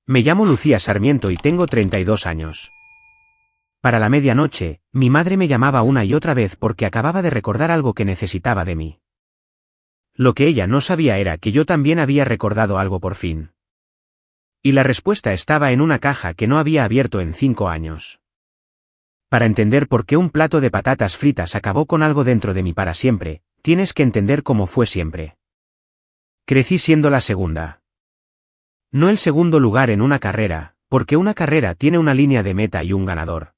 Me llamo Lucía Sarmiento y tengo 32 años. Para la medianoche, mi madre me llamaba una y otra vez porque acababa de recordar algo que necesitaba de mí. Lo que ella no sabía era que yo también había recordado algo por fin. Y la respuesta estaba en una caja que no había abierto en 5 años. Para entender por qué un plato de patatas fritas acabó con algo dentro de mí para siempre, tienes que entender cómo fue siempre. Crecí siendo la segunda. No el segundo lugar en una carrera, porque una carrera tiene una línea de meta y un ganador.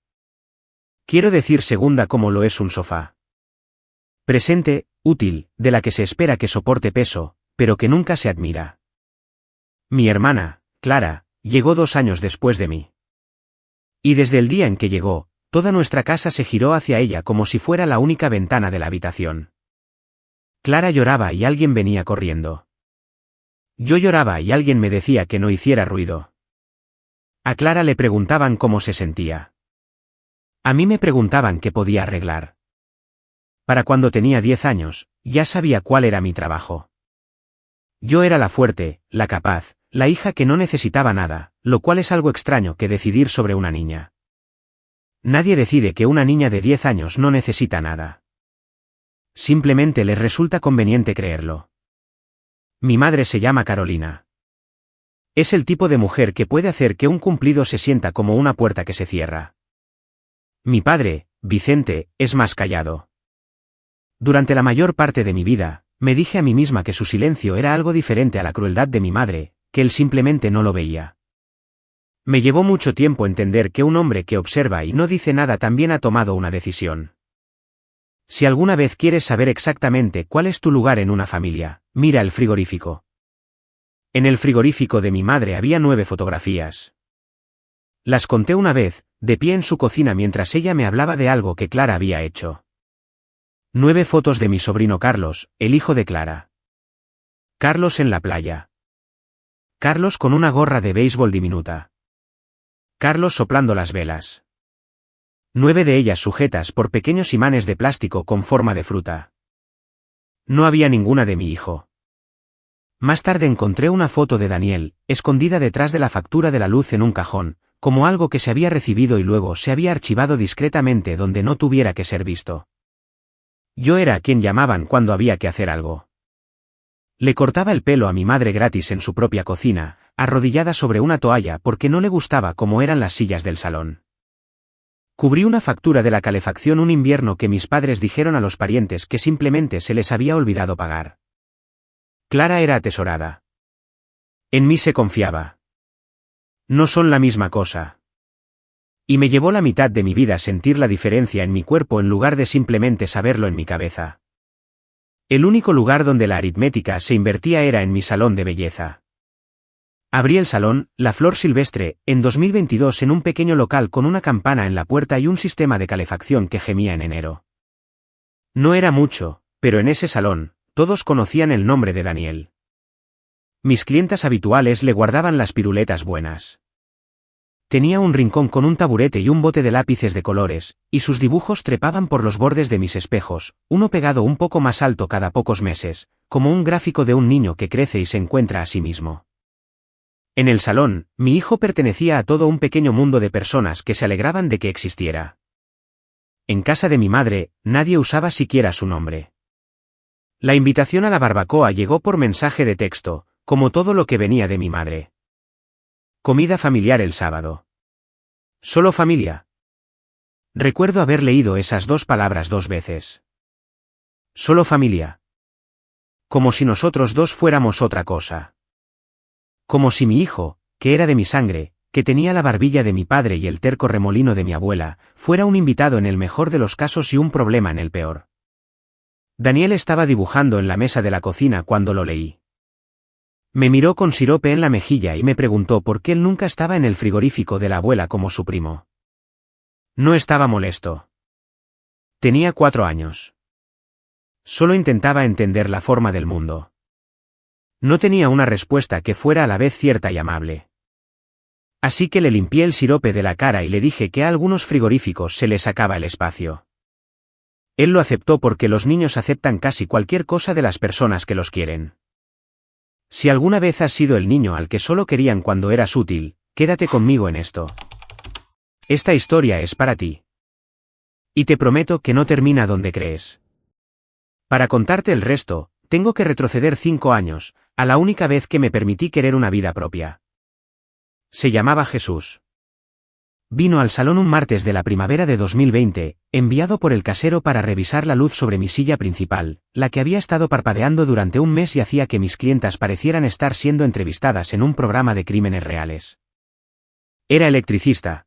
Quiero decir segunda como lo es un sofá. Presente, útil, de la que se espera que soporte peso, pero que nunca se admira. Mi hermana, Clara, llegó 2 años después de mí. Y desde el día en que llegó, toda nuestra casa se giró hacia ella como si fuera la única ventana de la habitación. Clara lloraba y alguien venía corriendo. Yo lloraba y alguien me decía que no hiciera ruido. A Clara le preguntaban cómo se sentía. A mí me preguntaban qué podía arreglar. Para cuando tenía 10 años, ya sabía cuál era mi trabajo. Yo era la fuerte, la capaz, la hija que no necesitaba nada, lo cual es algo extraño que decidir sobre una niña. Nadie decide que una niña de 10 años no necesita nada. Simplemente les resulta conveniente creerlo. Mi madre se llama Carolina. Es el tipo de mujer que puede hacer que un cumplido se sienta como una puerta que se cierra. Mi padre, Vicente, es más callado. Durante la mayor parte de mi vida, me dije a mí misma que su silencio era algo diferente a la crueldad de mi madre, que él simplemente no lo veía. Me llevó mucho tiempo entender que un hombre que observa y no dice nada también ha tomado una decisión. Si alguna vez quieres saber exactamente cuál es tu lugar en una familia, mira el frigorífico. En el frigorífico de mi madre había 9 fotografías. Las conté una vez, de pie en su cocina mientras ella me hablaba de algo que Clara había hecho. 9 fotos de mi sobrino Carlos, el hijo de Clara. Carlos en la playa. Carlos con una gorra de béisbol diminuta. Carlos soplando las velas. 9 de ellas sujetas por pequeños imanes de plástico con forma de fruta. No había ninguna de mi hijo. Más tarde encontré una foto de Daniel, escondida detrás de la factura de la luz en un cajón, como algo que se había recibido y luego se había archivado discretamente donde no tuviera que ser visto. Yo era a quien llamaban cuando había que hacer algo. Le cortaba el pelo a mi madre gratis en su propia cocina, arrodillada sobre una toalla porque no le gustaba cómo eran las sillas del salón. Cubrí una factura de la calefacción un invierno que mis padres dijeron a los parientes que simplemente se les había olvidado pagar. Clara era atesorada. En mí se confiaba. No son la misma cosa. Y me llevó la mitad de mi vida sentir la diferencia en mi cuerpo en lugar de simplemente saberlo en mi cabeza. El único lugar donde la aritmética se invertía era en mi salón de belleza. Abrí el salón, La Flor Silvestre, en 2022 en un pequeño local con una campana en la puerta y un sistema de calefacción que gemía en enero. No era mucho, pero en ese salón, todos conocían el nombre de Daniel. Mis clientas habituales le guardaban las piruletas buenas. Tenía un rincón con un taburete y un bote de lápices de colores, y sus dibujos trepaban por los bordes de mis espejos, uno pegado un poco más alto cada pocos meses, como un gráfico de un niño que crece y se encuentra a sí mismo. En el salón, mi hijo pertenecía a todo un pequeño mundo de personas que se alegraban de que existiera. En casa de mi madre, nadie usaba siquiera su nombre. La invitación a la barbacoa llegó por mensaje de texto, como todo lo que venía de mi madre. Comida familiar el sábado. ¿Solo familia? Recuerdo haber leído esas 2 palabras 2 veces. Solo familia. Como si nosotros 2 fuéramos otra cosa. Como si mi hijo, que era de mi sangre, que tenía la barbilla de mi padre y el terco remolino de mi abuela, fuera un invitado en el mejor de los casos y un problema en el peor. Daniel estaba dibujando en la mesa de la cocina cuando lo leí. Me miró con sirope en la mejilla y me preguntó por qué él nunca estaba en el frigorífico de la abuela como su primo. No estaba molesto. Tenía 4 años. Solo intentaba entender la forma del mundo. No tenía una respuesta que fuera a la vez cierta y amable. Así que le limpié el sirope de la cara y le dije que a algunos frigoríficos se les acaba el espacio. Él lo aceptó porque los niños aceptan casi cualquier cosa de las personas que los quieren. Si alguna vez has sido el niño al que solo querían cuando eras útil, quédate conmigo en esto. Esta historia es para ti. Y te prometo que no termina donde crees. Para contarte el resto, tengo que retroceder 5 años, a la única vez que me permití querer una vida propia. Se llamaba Jesús. Vino al salón un martes de la primavera de 2020, enviado por el casero para revisar la luz sobre mi silla principal, la que había estado parpadeando durante un mes y hacía que mis clientas parecieran estar siendo entrevistadas en un programa de crímenes reales. Era electricista.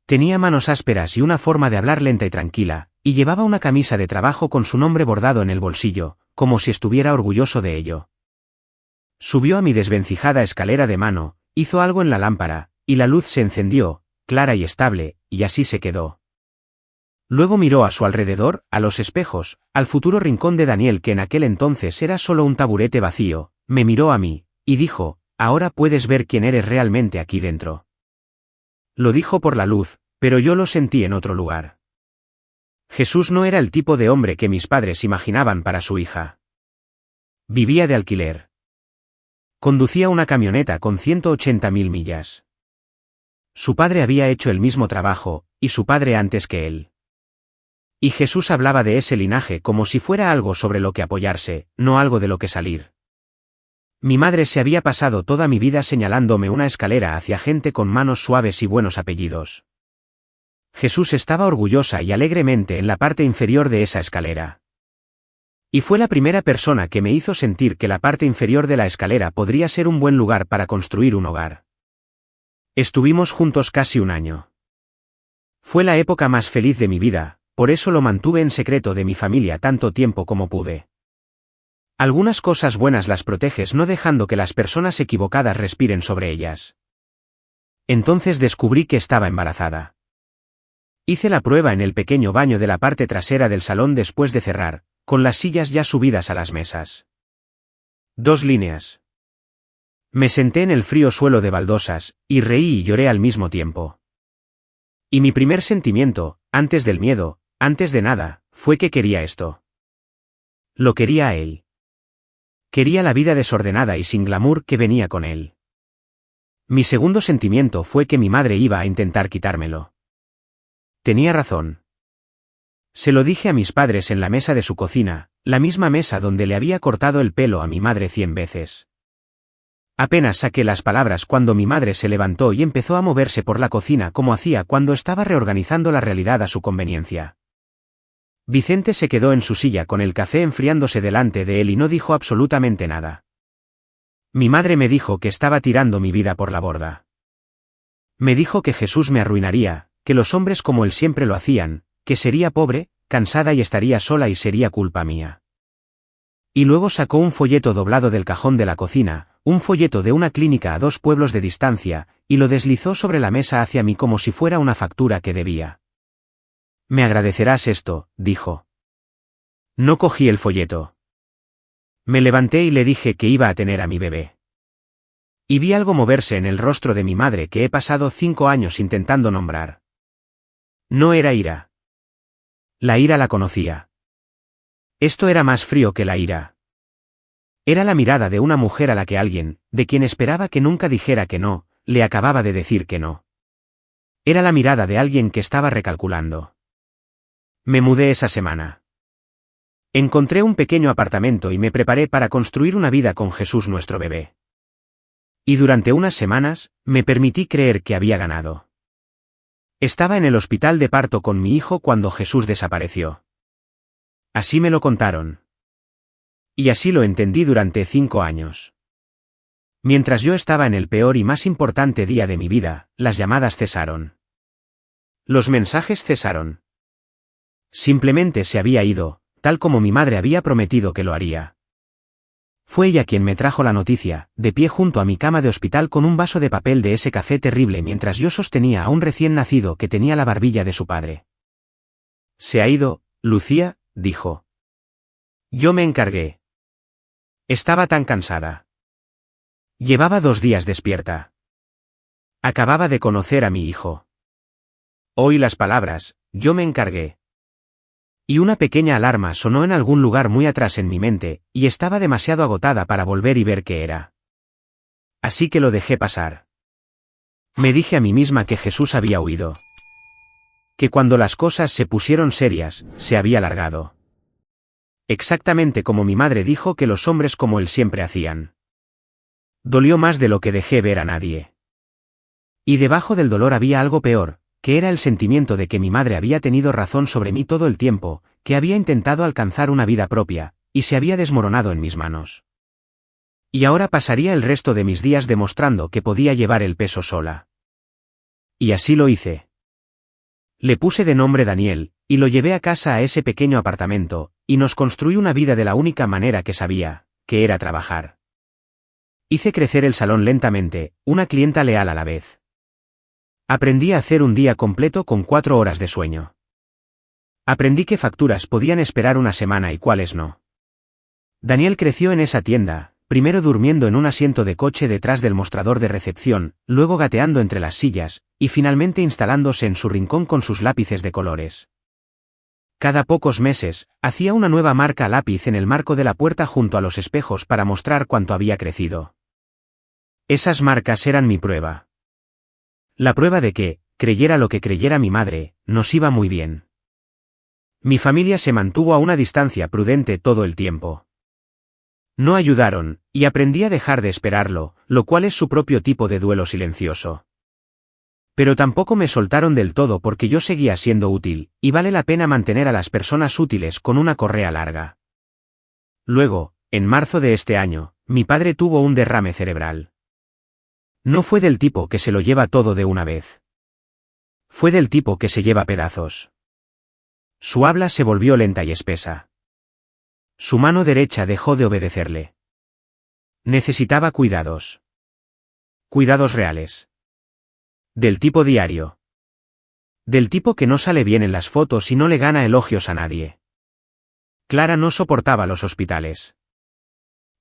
Tenía manos ásperas y una forma de hablar lenta y tranquila, y llevaba una camisa de trabajo con su nombre bordado en el bolsillo, como si estuviera orgulloso de ello. Subió a mi desvencijada escalera de mano, hizo algo en la lámpara, y la luz se encendió, clara y estable, y así se quedó. Luego miró a su alrededor, a los espejos, al futuro rincón de Daniel que en aquel entonces era solo un taburete vacío, me miró a mí, y dijo, ahora puedes ver quién eres realmente aquí dentro. Lo dijo por la luz, pero yo lo sentí en otro lugar. Jesús no era el tipo de hombre que mis padres imaginaban para su hija. Vivía de alquiler. Conducía una camioneta con 180.000 millas. Su padre había hecho el mismo trabajo, y su padre antes que él. Y Jesús hablaba de ese linaje como si fuera algo sobre lo que apoyarse, no algo de lo que salir. Mi madre se había pasado toda mi vida señalándome una escalera hacia gente con manos suaves y buenos apellidos. Jesús estaba orgullosa y alegremente en la parte inferior de esa escalera. Y fue la primera persona que me hizo sentir que la parte inferior de la escalera podría ser un buen lugar para construir un hogar. Estuvimos juntos casi un año. Fue la época más feliz de mi vida, por eso lo mantuve en secreto de mi familia tanto tiempo como pude. Algunas cosas buenas las proteges no dejando que las personas equivocadas respiren sobre ellas. Entonces descubrí que estaba embarazada. Hice la prueba en el pequeño baño de la parte trasera del salón después de cerrar, con las sillas ya subidas a las mesas. 2 líneas. Me senté en el frío suelo de baldosas, y reí y lloré al mismo tiempo. Y mi primer sentimiento, antes del miedo, antes de nada, fue que quería esto. Lo quería a él. Quería la vida desordenada y sin glamour que venía con él. Mi segundo sentimiento fue que mi madre iba a intentar quitármelo. Tenía razón. Se lo dije a mis padres en la mesa de su cocina, la misma mesa donde le había cortado el pelo a mi madre 100 veces. Apenas saqué las palabras cuando mi madre se levantó y empezó a moverse por la cocina como hacía cuando estaba reorganizando la realidad a su conveniencia. Vicente se quedó en su silla con el café enfriándose delante de él y no dijo absolutamente nada. Mi madre me dijo que estaba tirando mi vida por la borda. Me dijo que Jesús me arruinaría, que los hombres como él siempre lo hacían, que sería pobre, cansada y estaría sola y sería culpa mía. Y luego sacó un folleto doblado del cajón de la cocina, un folleto de una clínica a 2 pueblos de distancia, y lo deslizó sobre la mesa hacia mí como si fuera una factura que debía. Me agradecerás esto, dijo. No cogí el folleto. Me levanté y le dije que iba a tener a mi bebé. Y vi algo moverse en el rostro de mi madre que he pasado 5 años intentando nombrar. No era ira. La ira la conocía. Esto era más frío que la ira. Era la mirada de una mujer a la que alguien, de quien esperaba que nunca dijera que no, le acababa de decir que no. Era la mirada de alguien que estaba recalculando. Me mudé esa semana. Encontré un pequeño apartamento y me preparé para construir una vida con Jesús nuestro bebé. Y durante unas semanas, me permití creer que había ganado. Estaba en el hospital de parto con mi hijo cuando Jesús desapareció. Así me lo contaron. Y así lo entendí durante 5 años. Mientras yo estaba en el peor y más importante día de mi vida, las llamadas cesaron. Los mensajes cesaron. Simplemente se había ido, tal como mi madre había prometido que lo haría. Fue ella quien me trajo la noticia, de pie junto a mi cama de hospital con un vaso de papel de ese café terrible mientras yo sostenía a un recién nacido que tenía la barbilla de su padre. Se ha ido, Lucía, dijo. Yo me encargué. Estaba tan cansada. Llevaba 2 días despierta. Acababa de conocer a mi hijo. Oí las palabras, yo me encargué. Y una pequeña alarma sonó en algún lugar muy atrás en mi mente, y estaba demasiado agotada para volver y ver qué era. Así que lo dejé pasar. Me dije a mí misma que Jesús había huido. Que cuando las cosas se pusieron serias, se había largado. Exactamente como mi madre dijo que los hombres como él siempre hacían. Dolió más de lo que dejé ver a nadie. Y debajo del dolor había algo peor, que era el sentimiento de que mi madre había tenido razón sobre mí todo el tiempo, que había intentado alcanzar una vida propia, y se había desmoronado en mis manos. Y ahora pasaría el resto de mis días demostrando que podía llevar el peso sola. Y así lo hice. Le puse de nombre Daniel, y lo llevé a casa a ese pequeño apartamento, y nos construí una vida de la única manera que sabía, que era trabajar. Hice crecer el salón lentamente, una clienta leal a la vez. Aprendí a hacer un día completo con 4 horas de sueño. Aprendí qué facturas podían esperar una semana y cuáles no. Daniel creció en esa tienda, primero durmiendo en un asiento de coche detrás del mostrador de recepción, luego gateando entre las sillas, y finalmente instalándose en su rincón con sus lápices de colores. Cada pocos meses, hacía una nueva marca a lápiz en el marco de la puerta junto a los espejos para mostrar cuánto había crecido. Esas marcas eran mi prueba. La prueba de que, creyera lo que creyera mi madre, nos iba muy bien. Mi familia se mantuvo a una distancia prudente todo el tiempo. No ayudaron, y aprendí a dejar de esperarlo, lo cual es su propio tipo de duelo silencioso. Pero tampoco me soltaron del todo porque yo seguía siendo útil, y vale la pena mantener a las personas útiles con una correa larga. Luego, en marzo de este año, mi padre tuvo un derrame cerebral. No fue del tipo que se lo lleva todo de una vez. Fue del tipo que se lleva pedazos. Su habla se volvió lenta y espesa. Su mano derecha dejó de obedecerle. Necesitaba cuidados. Cuidados reales. Del tipo diario. Del tipo que no sale bien en las fotos y no le gana elogios a nadie. Clara no soportaba los hospitales.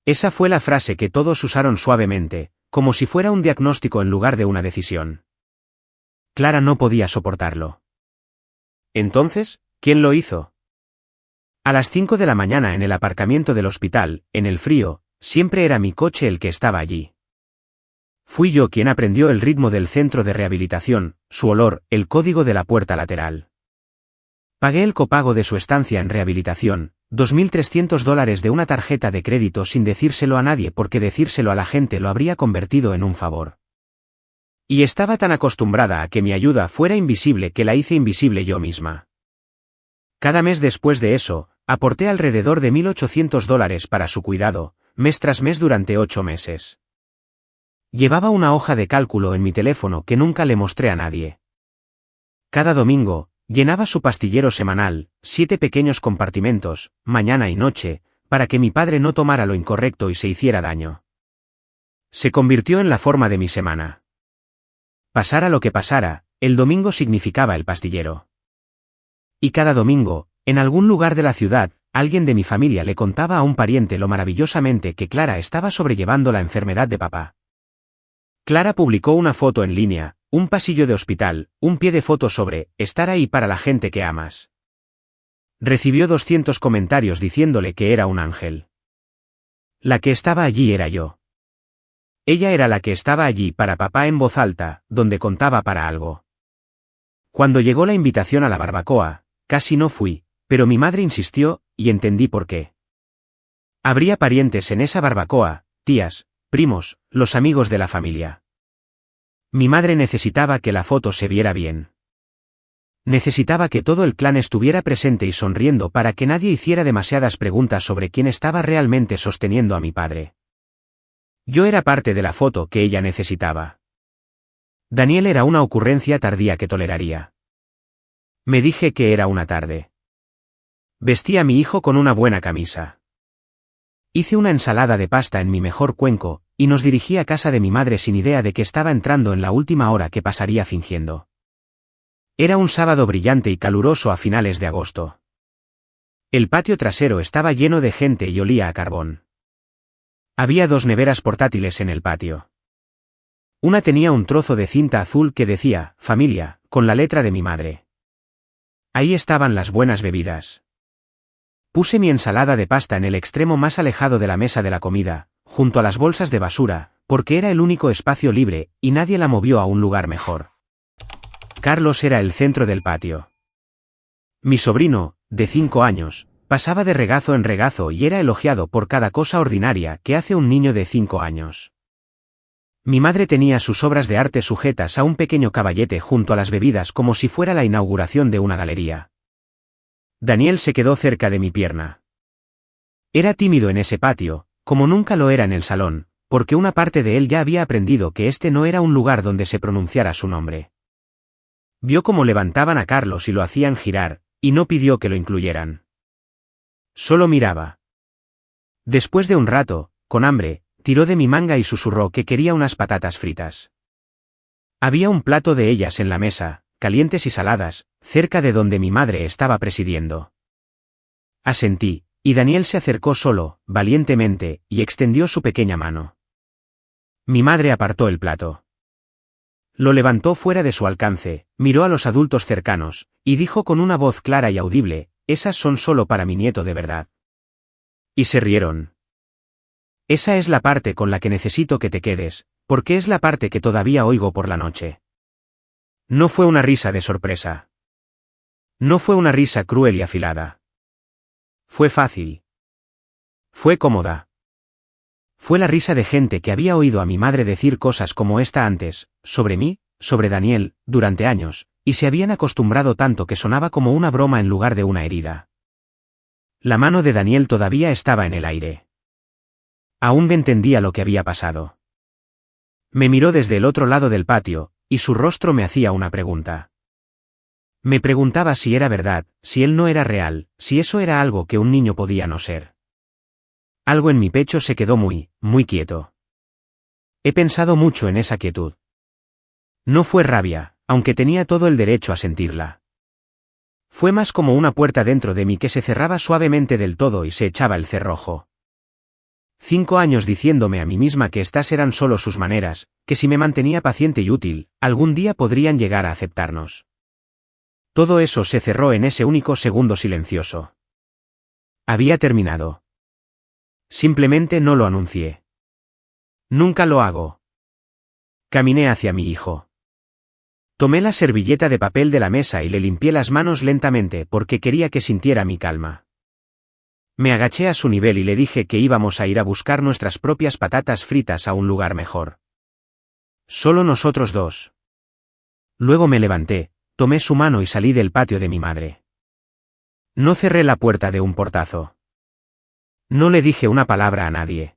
Esa fue la frase que todos usaron suavemente, como si fuera un diagnóstico en lugar de una decisión. Clara no podía soportarlo. Entonces, ¿quién lo hizo? A las 5 de la mañana en el aparcamiento del hospital, en el frío, siempre era mi coche el que estaba allí. Fui yo quien aprendió el ritmo del centro de rehabilitación, su olor, el código de la puerta lateral. Pagué el copago de su estancia en rehabilitación, $2.300 de una tarjeta de crédito sin decírselo a nadie porque decírselo a la gente lo habría convertido en un favor. Y estaba tan acostumbrada a que mi ayuda fuera invisible que la hice invisible yo misma. Cada mes después de eso, aporté alrededor de $1.800 para su cuidado, mes tras mes durante 8 meses. Llevaba una hoja de cálculo en mi teléfono que nunca le mostré a nadie. Cada domingo, llenaba su pastillero semanal, 7 pequeños compartimentos, mañana y noche, para que mi padre no tomara lo incorrecto y se hiciera daño. Se convirtió en la forma de mi semana. Pasara lo que pasara, el domingo significaba el pastillero. Y cada domingo, en algún lugar de la ciudad, alguien de mi familia le contaba a un pariente lo maravillosamente que Clara estaba sobrellevando la enfermedad de papá. Clara publicó una foto en línea, un pasillo de hospital, un pie de foto sobre, estar ahí para la gente que amas. Recibió 200 comentarios diciéndole que era un ángel. La que estaba allí era yo. Ella era la que estaba allí para papá en voz alta, donde contaba para algo. Cuando llegó la invitación a la barbacoa, casi no fui, pero mi madre insistió, y entendí por qué. Habría parientes en esa barbacoa, tías, primos, los amigos de la familia. Mi madre necesitaba que la foto se viera bien. Necesitaba que todo el clan estuviera presente y sonriendo para que nadie hiciera demasiadas preguntas sobre quién estaba realmente sosteniendo a mi padre. Yo era parte de la foto que ella necesitaba. Daniel era una ocurrencia tardía que toleraría. Me dije que era una tarde. Vestí a mi hijo con una buena camisa. Hice una ensalada de pasta en mi mejor cuenco, y nos dirigí a casa de mi madre sin idea de que estaba entrando en la última hora que pasaría fingiendo. Era un sábado brillante y caluroso a finales de agosto. El patio trasero estaba lleno de gente y olía a carbón. Había 2 neveras portátiles en el patio. Una tenía un trozo de cinta azul que decía, familia, con la letra de mi madre. Ahí estaban las buenas bebidas. Puse mi ensalada de pasta en el extremo más alejado de la mesa de la comida, junto a las bolsas de basura, porque era el único espacio libre, y nadie la movió a un lugar mejor. Carlos era el centro del patio. Mi sobrino, de 5 años, pasaba de regazo en regazo y era elogiado por cada cosa ordinaria que hace un niño de 5 años. Mi madre tenía sus obras de arte sujetas a un pequeño caballete junto a las bebidas como si fuera la inauguración de una galería. Daniel se quedó cerca de mi pierna. Era tímido en ese patio, como nunca lo era en el salón, porque una parte de él ya había aprendido que este no era un lugar donde se pronunciara su nombre. Vio cómo levantaban a Carlos y lo hacían girar, y no pidió que lo incluyeran. Solo miraba. Después de un rato, con hambre, tiró de mi manga y susurró que quería unas patatas fritas. Había un plato de ellas en la mesa, calientes y saladas, cerca de donde mi madre estaba presidiendo. Asentí, y Daniel se acercó solo, valientemente, y extendió su pequeña mano. Mi madre apartó el plato. Lo levantó fuera de su alcance, miró a los adultos cercanos, y dijo con una voz clara y audible, «Esas son solo para mi nieto de verdad». Y se rieron. Esa es la parte con la que necesito que te quedes, porque es la parte que todavía oigo por la noche. No fue una risa de sorpresa. No fue una risa cruel y afilada. Fue fácil. Fue cómoda. Fue la risa de gente que había oído a mi madre decir cosas como esta antes, sobre mí, sobre Daniel, durante años, y se habían acostumbrado tanto que sonaba como una broma en lugar de una herida. La mano de Daniel todavía estaba en el aire. Aún no entendía lo que había pasado. Me miró desde el otro lado del patio, y su rostro me hacía una pregunta. Me preguntaba si era verdad, si él no era real, si eso era algo que un niño podía no ser. Algo en mi pecho se quedó muy quieto. He pensado mucho en esa quietud. No fue rabia, aunque tenía todo el derecho a sentirla. Fue más como una puerta dentro de mí que se cerraba suavemente del todo y se echaba el cerrojo. 5 años diciéndome a mí misma que estas eran solo sus maneras, que si me mantenía paciente y útil, algún día podrían llegar a aceptarnos. Todo eso se cerró en ese único segundo silencioso. Había terminado. Simplemente no lo anuncié. Nunca lo hago. Caminé hacia mi hijo. Tomé la servilleta de papel de la mesa y le limpié las manos lentamente porque quería que sintiera mi calma. Me agaché a su nivel y le dije que íbamos a ir a buscar nuestras propias patatas fritas a un lugar mejor. Solo nosotros dos. Luego me levanté, tomé su mano y salí del patio de mi madre. No cerré la puerta de un portazo. No le dije una palabra a nadie.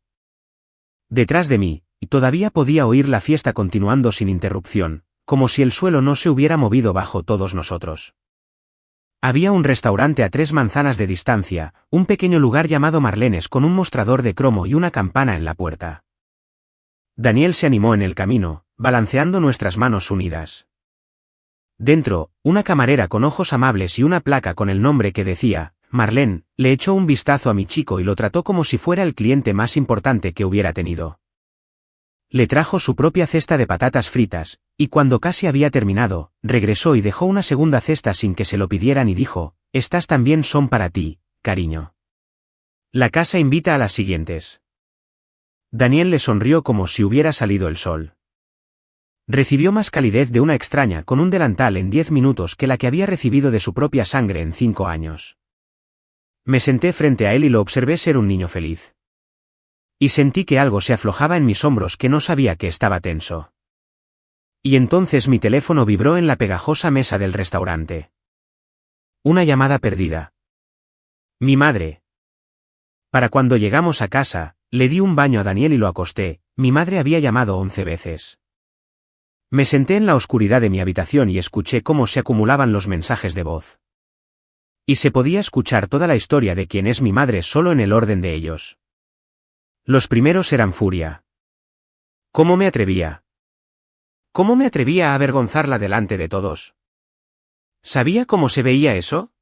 Detrás de mí, y todavía podía oír la fiesta continuando sin interrupción, como si el suelo no se hubiera movido bajo todos nosotros. Había un restaurante a 3 manzanas de distancia, un pequeño lugar llamado Marlenes con un mostrador de cromo y una campana en la puerta. Daniel se animó en el camino, balanceando nuestras manos unidas. Dentro, una camarera con ojos amables y una placa con el nombre que decía, Marlene, le echó un vistazo a mi chico y lo trató como si fuera el cliente más importante que hubiera tenido. Le trajo su propia cesta de patatas fritas, y cuando casi había terminado, regresó y dejó una segunda cesta sin que se lo pidieran y dijo, «Estas también son para ti, cariño». La casa invita a las siguientes. Daniel le sonrió como si hubiera salido el sol. Recibió más calidez de una extraña con un delantal en 10 minutos que la que había recibido de su propia sangre en 5 años. Me senté frente a él y lo observé ser un niño feliz. Y sentí que algo se aflojaba en mis hombros que no sabía que estaba tenso. Y entonces mi teléfono vibró en la pegajosa mesa del restaurante. Una llamada perdida. Mi madre. Para cuando llegamos a casa, le di un baño a Daniel y lo acosté, mi madre había llamado 11 veces. Me senté en la oscuridad de mi habitación y escuché cómo se acumulaban los mensajes de voz. Y se podía escuchar toda la historia de quién es mi madre solo en el orden de ellos. Los primeros eran furia. ¿Cómo me atrevía? ¿Cómo me atrevía a avergonzarla delante de todos? ¿Sabía cómo se veía eso?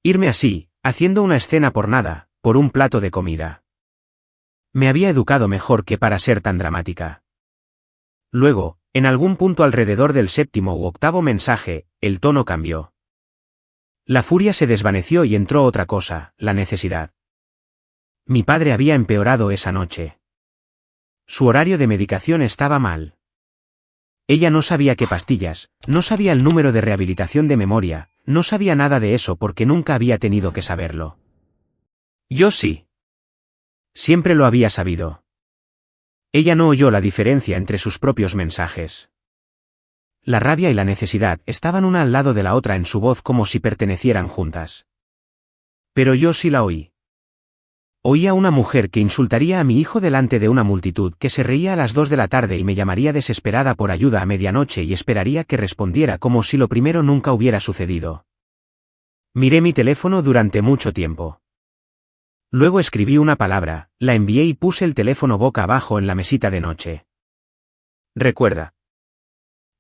Irme así, haciendo una escena por nada, por un plato de comida. Me había educado mejor que para ser tan dramática. Luego, en algún punto alrededor del 7º u 8º mensaje, el tono cambió. La furia se desvaneció y entró otra cosa, la necesidad. Mi padre había empeorado esa noche. Su horario de medicación estaba mal. Ella no sabía qué pastillas, no sabía el número de rehabilitación de memoria, no sabía nada de eso porque nunca había tenido que saberlo. Yo sí. Siempre lo había sabido. Ella no oyó la diferencia entre sus propios mensajes. La rabia y la necesidad estaban una al lado de la otra en su voz como si pertenecieran juntas. Pero yo sí la oí. Oí a una mujer que insultaría a mi hijo delante de una multitud, que se reía a las 2 de la tarde y me llamaría desesperada por ayuda a medianoche y esperaría que respondiera como si lo primero nunca hubiera sucedido. Miré mi teléfono durante mucho tiempo. Luego escribí una palabra, la envié y puse el teléfono boca abajo en la mesita de noche. Recuerda.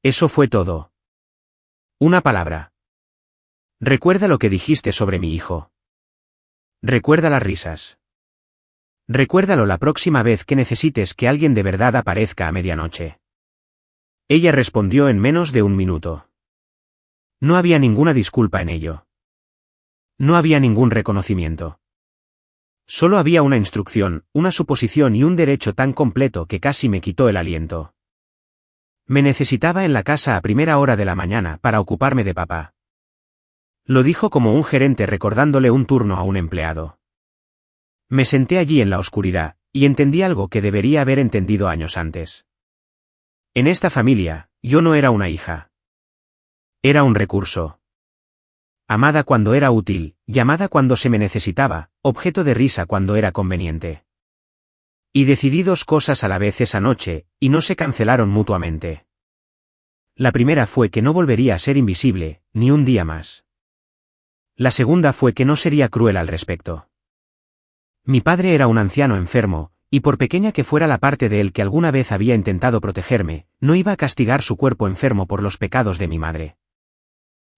Eso fue todo. Una palabra. Recuerda lo que dijiste sobre mi hijo. Recuerda las risas. Recuérdalo la próxima vez que necesites que alguien de verdad aparezca a medianoche. Ella respondió en menos de un minuto. No había ninguna disculpa en ello. No había ningún reconocimiento. Solo había una instrucción, una suposición y un derecho tan completo que casi me quitó el aliento. Me necesitaba en la casa a primera hora de la mañana para ocuparme de papá. Lo dijo como un gerente recordándole un turno a un empleado. Me senté allí en la oscuridad, y entendí algo que debería haber entendido años antes. En esta familia, yo no era una hija. Era un recurso. Amada cuando era útil, llamada cuando se me necesitaba, objeto de risa cuando era conveniente. Y decidí dos cosas a la vez esa noche, y no se cancelaron mutuamente. La primera fue que no volvería a ser invisible, ni un día más. La segunda fue que no sería cruel al respecto. Mi padre era un anciano enfermo, y por pequeña que fuera la parte de él que alguna vez había intentado protegerme, no iba a castigar su cuerpo enfermo por los pecados de mi madre.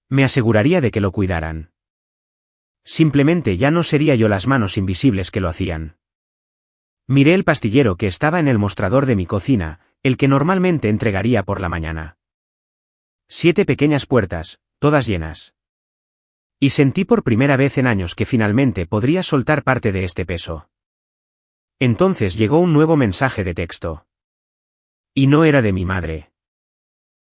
Me aseguraría de que lo cuidaran. Simplemente ya no sería yo las manos invisibles que lo hacían. Miré el pastillero que estaba en el mostrador de mi cocina, el que normalmente entregaría por la mañana. 7 pequeñas puertas, todas llenas. Y sentí por primera vez en años que finalmente podría soltar parte de este peso. Entonces llegó un nuevo mensaje de texto. Y no era de mi madre.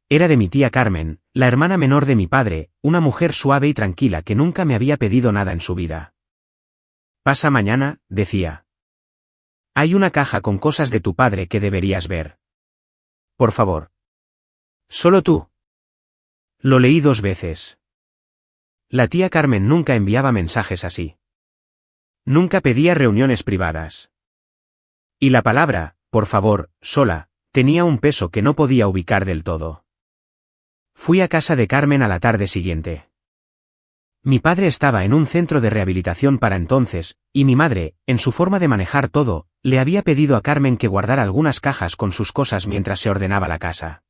Era de mi tía Carmen, la hermana menor de mi padre, una mujer suave y tranquila que nunca me había pedido nada en su vida. Pasa mañana, decía. Hay una caja con cosas de tu padre que deberías ver. Por favor. Solo tú. Lo leí 2 veces. La tía Carmen nunca enviaba mensajes así. Nunca pedía reuniones privadas. Y la palabra, por favor, sola, tenía un peso que no podía ubicar del todo. Fui a casa de Carmen a la tarde siguiente. Mi padre estaba en un centro de rehabilitación para entonces, y mi madre, en su forma de manejar todo, le había pedido a Carmen que guardara algunas cajas con sus cosas mientras se ordenaba la casa.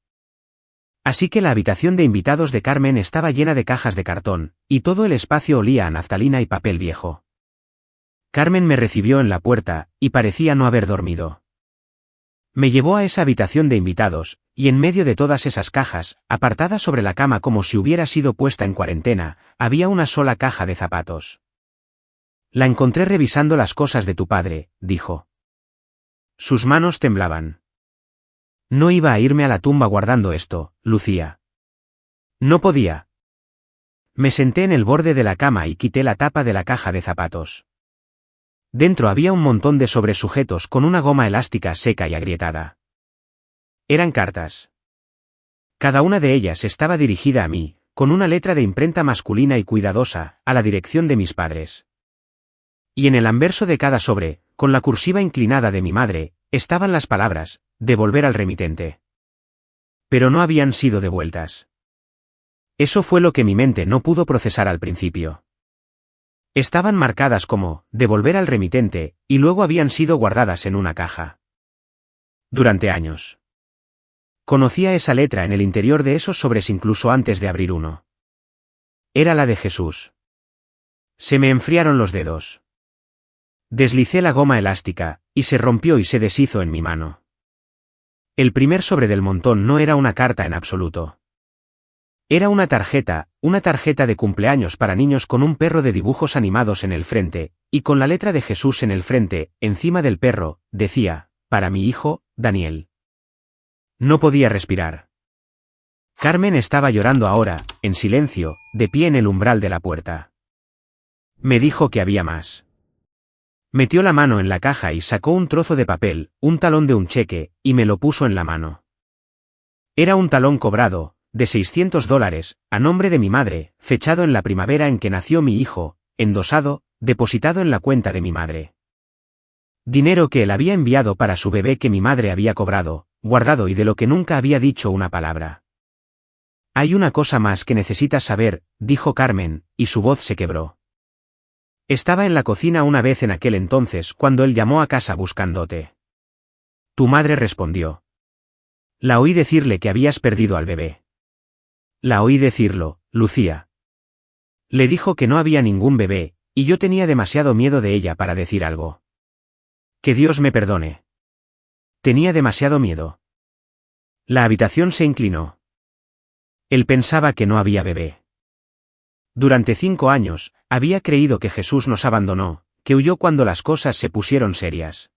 Así que la habitación de invitados de Carmen estaba llena de cajas de cartón, y todo el espacio olía a naftalina y papel viejo. Carmen me recibió en la puerta, y parecía no haber dormido. Me llevó a esa habitación de invitados, y en medio de todas esas cajas, apartada sobre la cama como si hubiera sido puesta en cuarentena, había una sola caja de zapatos. La encontré revisando las cosas de tu padre, dijo. Sus manos temblaban. No iba a irme a la tumba guardando esto, Lucía. No podía. Me senté en el borde de la cama y quité la tapa de la caja de zapatos. Dentro había un montón de sobresujetos con una goma elástica seca y agrietada. Eran cartas. Cada una de ellas estaba dirigida a mí, con una letra de imprenta masculina y cuidadosa, a la dirección de mis padres. Y en el anverso de cada sobre, con la cursiva inclinada de mi madre, estaban las palabras, devolver al remitente. Pero no habían sido devueltas. Eso fue lo que mi mente no pudo procesar al principio. Estaban marcadas como, devolver al remitente, y luego habían sido guardadas en una caja. Durante años. Conocía esa letra en el interior de esos sobres incluso antes de abrir uno. Era la de Jesús. Se me enfriaron los dedos. Deslicé la goma elástica, y se rompió y se deshizo en mi mano. El primer sobre del montón no era una carta en absoluto. Era una tarjeta de cumpleaños para niños con un perro de dibujos animados en el frente, y con la letra de Jesús en el frente, encima del perro, decía, para mi hijo, Daniel. No podía respirar. Carmen estaba llorando ahora, en silencio, de pie en el umbral de la puerta. Me dijo que había más. Metió la mano en la caja y sacó un trozo de papel, un talón de un cheque, y me lo puso en la mano. Era un talón cobrado, de $600, a nombre de mi madre, fechado en la primavera en que nació mi hijo, endosado, depositado en la cuenta de mi madre. Dinero que él había enviado para su bebé que mi madre había cobrado, guardado y de lo que nunca había dicho una palabra. Hay una cosa más que necesitas saber, dijo Carmen, y su voz se quebró. Estaba en la cocina una vez en aquel entonces cuando él llamó a casa buscándote. Tu madre respondió. La oí decirle que habías perdido al bebé. La oí decirlo, Lucía. Le dijo que no había ningún bebé, y yo tenía demasiado miedo de ella para decir algo. Que Dios me perdone. Tenía demasiado miedo. La habitación se inclinó. Él pensaba que no había bebé. Durante 5 años, había creído que Jesús nos abandonó, que huyó cuando las cosas se pusieron serias.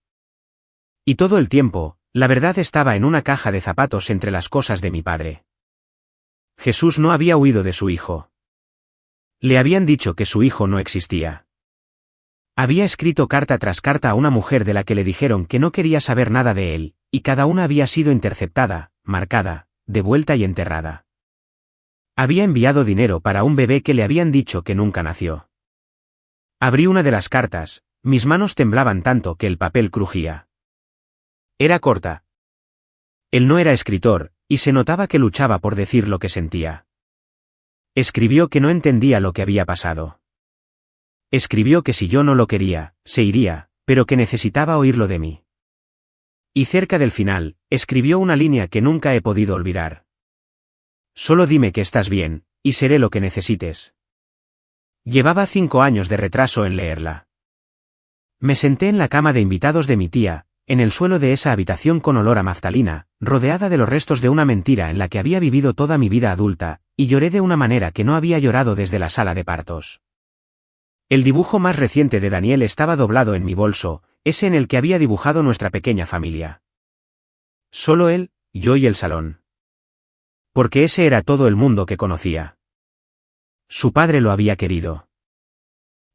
Y todo el tiempo, la verdad estaba en una caja de zapatos entre las cosas de mi padre. Jesús no había huido de su hijo. Le habían dicho que su hijo no existía. Había escrito carta tras carta a una mujer de la que le dijeron que no quería saber nada de él, y cada una había sido interceptada, marcada, devuelta y enterrada. Había enviado dinero para un bebé que le habían dicho que nunca nació. Abrí una de las cartas, mis manos temblaban tanto que el papel crujía. Era corta. Él no era escritor, y se notaba que luchaba por decir lo que sentía. Escribió que no entendía lo que había pasado. Escribió que si yo no lo quería, se iría, pero que necesitaba oírlo de mí. Y cerca del final, escribió una línea que nunca he podido olvidar. Solo dime que estás bien, y seré lo que necesites. Llevaba 5 años de retraso en leerla. Me senté en la cama de invitados de mi tía, en el suelo de esa habitación con olor a naftalina, rodeada de los restos de una mentira en la que había vivido toda mi vida adulta, y lloré de una manera que no había llorado desde la sala de partos. El dibujo más reciente de Daniel estaba doblado en mi bolso, ese en el que había dibujado nuestra pequeña familia. Solo él, yo y el salón. Porque ese era todo el mundo que conocía. Su padre lo había querido.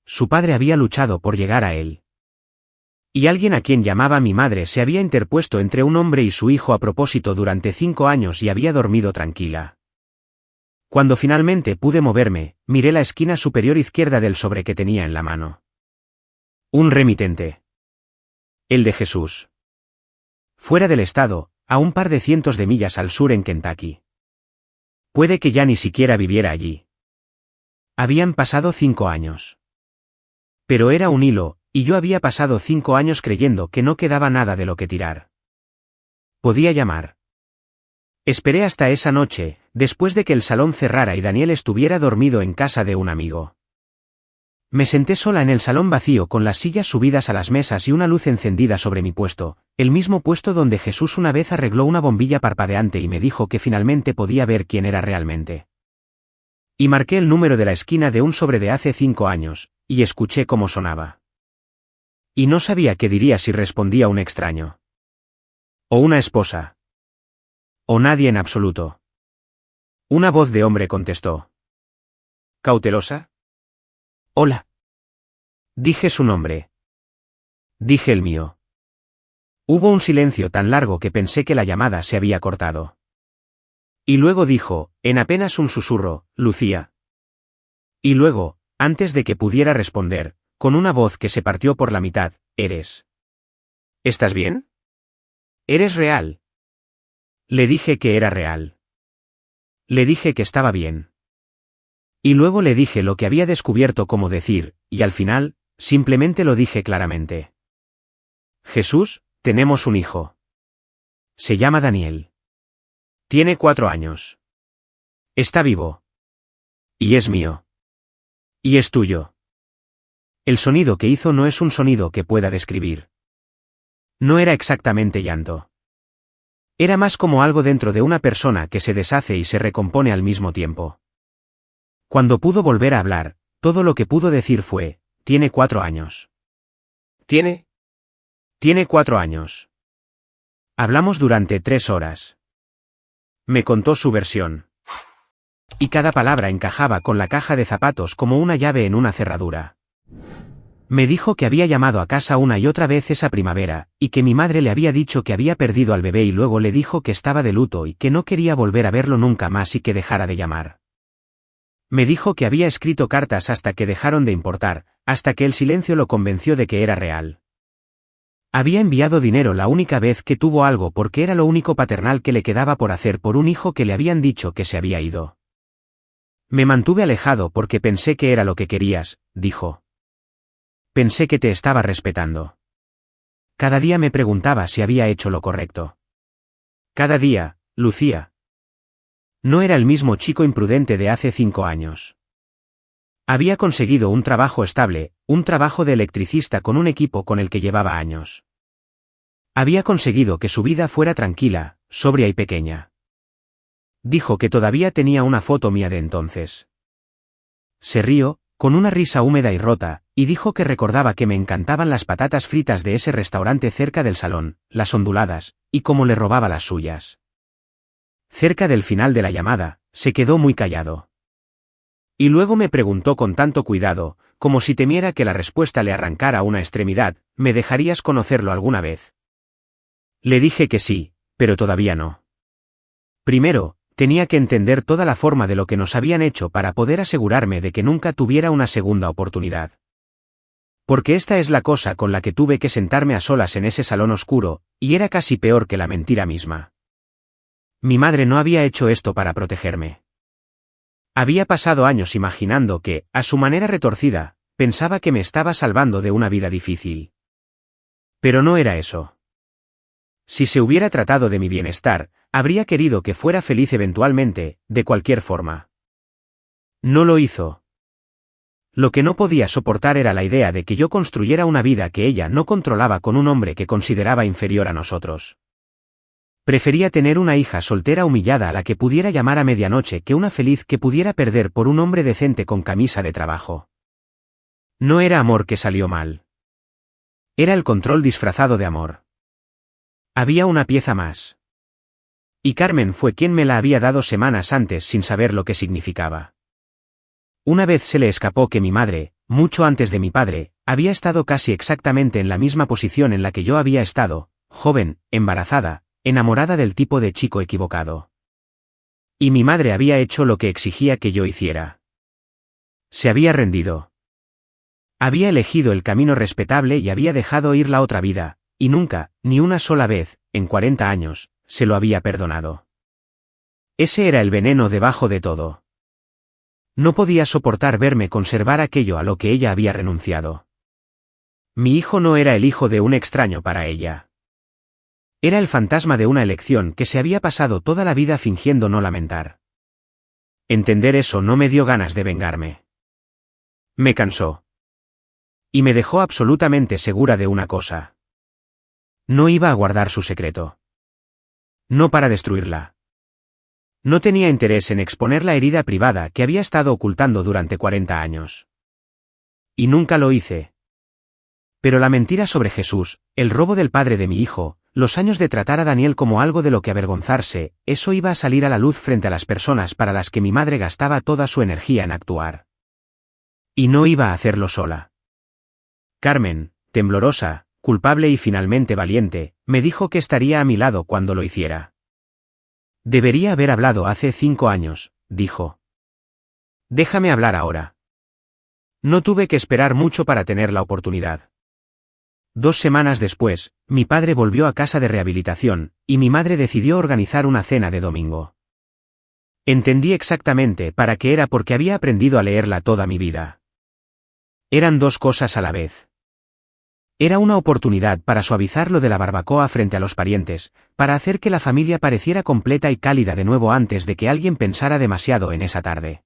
Su padre había luchado por llegar a él. Y alguien a quien llamaba mi madre se había interpuesto entre un hombre y su hijo a propósito durante 5 años y había dormido tranquila. Cuando finalmente pude moverme, miré la esquina superior izquierda del sobre que tenía en la mano. Un remitente. El de Jesús. Fuera del estado, a un par de cientos de millas al sur en Kentucky. Puede que ya ni siquiera viviera allí. Habían pasado 5 años. Pero era un hilo, y yo había pasado 5 años creyendo que no quedaba nada de lo que tirar. Podía llamar. Esperé hasta esa noche, después de que el salón cerrara y Daniel estuviera dormido en casa de un amigo. Me senté sola en el salón vacío con las sillas subidas a las mesas y una luz encendida sobre mi puesto, el mismo puesto donde Jesús una vez arregló una bombilla parpadeante y me dijo que finalmente podía ver quién era realmente. Y marqué el número de la esquina de un sobre de hace 5 años, y escuché cómo sonaba. Y no sabía qué diría si respondía un extraño. O una esposa. O nadie en absoluto. Una voz de hombre contestó. ¿Cautelosa? Hola. Dije su nombre. Dije el mío. Hubo un silencio tan largo que pensé que la llamada se había cortado. Y luego dijo, en apenas un susurro, Lucía. Y luego, antes de que pudiera responder, con una voz que se partió por la mitad, ¿eres? ¿Estás bien? ¿Eres real? Le dije que era real. Le dije que estaba bien. Y luego le dije lo que había descubierto como decir, y al final, simplemente lo dije claramente. Jesús, tenemos un hijo. Se llama Daniel. Tiene 4 años. Está vivo. Y es mío. Y es tuyo. El sonido que hizo no es un sonido que pueda describir. No era exactamente llanto. Era más como algo dentro de una persona que se deshace y se recompone al mismo tiempo. Cuando pudo volver a hablar, todo lo que pudo decir fue, tiene 4 años. ¿Tiene? Tiene 4 años. Hablamos durante 3 horas. Me contó su versión. Y cada palabra encajaba con la caja de zapatos como una llave en una cerradura. Me dijo que había llamado a casa una y otra vez esa primavera, y que mi madre le había dicho que había perdido al bebé y luego le dijo que estaba de luto y que no quería volver a verlo nunca más y que dejara de llamar. Me dijo que había escrito cartas hasta que dejaron de importar, hasta que el silencio lo convenció de que era real. Había enviado dinero la única vez que tuvo algo porque era lo único paternal que le quedaba por hacer por un hijo que le habían dicho que se había ido. Me mantuve alejado porque pensé que era lo que querías, dijo. Pensé que te estaba respetando. Cada día me preguntaba si había hecho lo correcto. Cada día, Lucía. No era el mismo chico imprudente de hace 5 años. Había conseguido un trabajo estable, un trabajo de electricista con un equipo con el que llevaba años. Había conseguido que su vida fuera tranquila, sobria y pequeña. Dijo que todavía tenía una foto mía de entonces. Se rió, con una risa húmeda y rota, y dijo que recordaba que me encantaban las patatas fritas de ese restaurante cerca del salón, las onduladas, y cómo le robaba las suyas. Cerca del final de la llamada, se quedó muy callado. Y luego me preguntó con tanto cuidado, como si temiera que la respuesta le arrancara una extremidad, ¿me dejarías conocerlo alguna vez? Le dije que sí, pero todavía no. Primero, tenía que entender toda la forma de lo que nos habían hecho para poder asegurarme de que nunca tuviera una segunda oportunidad. Porque esta es la cosa con la que tuve que sentarme a solas en ese salón oscuro, y era casi peor que la mentira misma. Mi madre no había hecho esto para protegerme. Había pasado años imaginando que, a su manera retorcida, pensaba que me estaba salvando de una vida difícil. Pero no era eso. Si se hubiera tratado de mi bienestar, habría querido que fuera feliz eventualmente, de cualquier forma. No lo hizo. Lo que no podía soportar era la idea de que yo construyera una vida que ella no controlaba con un hombre que consideraba inferior a nosotros. Prefería tener una hija soltera humillada a la que pudiera llamar a medianoche que una feliz que pudiera perder por un hombre decente con camisa de trabajo. No era amor que salió mal. Era el control disfrazado de amor. Había una pieza más. Y Carmen fue quien me la había dado semanas antes sin saber lo que significaba. Una vez se le escapó que mi madre, mucho antes de mi padre, había estado casi exactamente en la misma posición en la que yo había estado, joven, embarazada, enamorada del tipo de chico equivocado. Y mi madre había hecho lo que exigía que yo hiciera. Se había rendido. Había elegido el camino respetable y había dejado ir la otra vida, y nunca, ni una sola vez, en 40 años, se lo había perdonado. Ese era el veneno debajo de todo. No podía soportar verme conservar aquello a lo que ella había renunciado. Mi hijo no era el hijo de un extraño para ella. Era el fantasma de una elección que se había pasado toda la vida fingiendo no lamentar. Entender eso no me dio ganas de vengarme. Me cansó. Y me dejó absolutamente segura de una cosa. No iba a guardar su secreto. No para destruirla. No tenía interés en exponer la herida privada que había estado ocultando durante 40 años. Y nunca lo hice. Pero la mentira sobre Jesús, el robo del padre de mi hijo, los años de tratar a Daniel como algo de lo que avergonzarse, eso iba a salir a la luz frente a las personas para las que mi madre gastaba toda su energía en actuar. Y no iba a hacerlo sola. Carmen, temblorosa, culpable y finalmente valiente, me dijo que estaría a mi lado cuando lo hiciera. Debería haber hablado hace 5 años, dijo. Déjame hablar ahora. No tuve que esperar mucho para tener la oportunidad. 2 semanas después, mi padre volvió a casa de rehabilitación, y mi madre decidió organizar una cena de domingo. Entendí exactamente para qué era porque había aprendido a leerla toda mi vida. Eran 2 cosas a la vez. Era una oportunidad para suavizar lo de la barbacoa frente a los parientes, para hacer que la familia pareciera completa y cálida de nuevo antes de que alguien pensara demasiado en esa tarde.